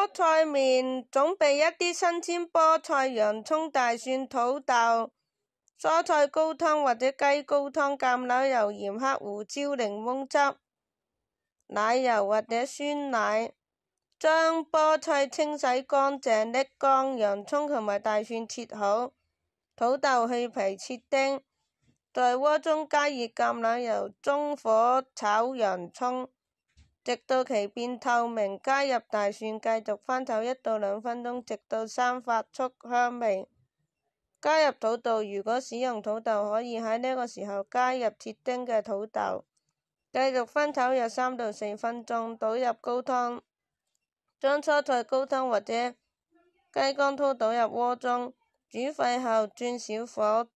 菠菜麵，準備一啲新鮮菠菜、洋葱、大蒜、土豆、蔬菜高湯或者雞高湯、橄欖油、鹽、黑胡椒、檸檬汁、奶油或者酸奶。將菠菜清洗乾淨，瀝乾，洋葱同埋大蒜切好，土豆去皮切丁。在鍋中加熱橄欖油，中火炒洋葱，直到其變透明，加入大蒜，繼續翻炒1到2分鐘，直到生發出香味。加入土豆，如果使用土豆，可以喺呢個時候加入切丁嘅土豆，繼續翻炒約3到4分鐘，倒入高湯，將蔬菜高湯或者雞乾湯倒入鍋中，煮沸後轉小火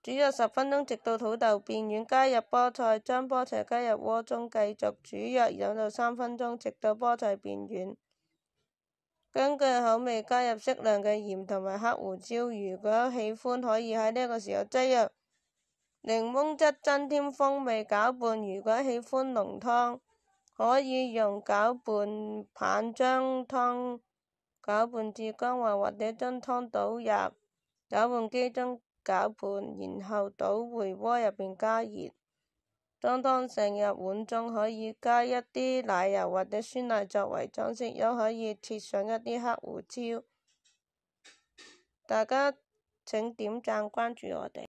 煮約10分鐘，直到土豆變軟，加入菠菜，將菠菜加入鍋中，繼續煮約2到3分鐘，直到菠菜變軟。根據口味加入適量嘅鹽同埋黑胡椒，如果喜歡可以喺呢個時候擠入檸檬汁增添風味，攪拌。如果喜歡濃湯，可以用攪拌棒將湯攪拌至乾滑，或者將湯倒入攪拌機中攪拌，然後倒回鍋入邊加熱。當湯盛入碗中，可以加一啲奶油或者酸奶作為裝飾，又可以切上一啲黑胡椒。大家請點讚關注我哋。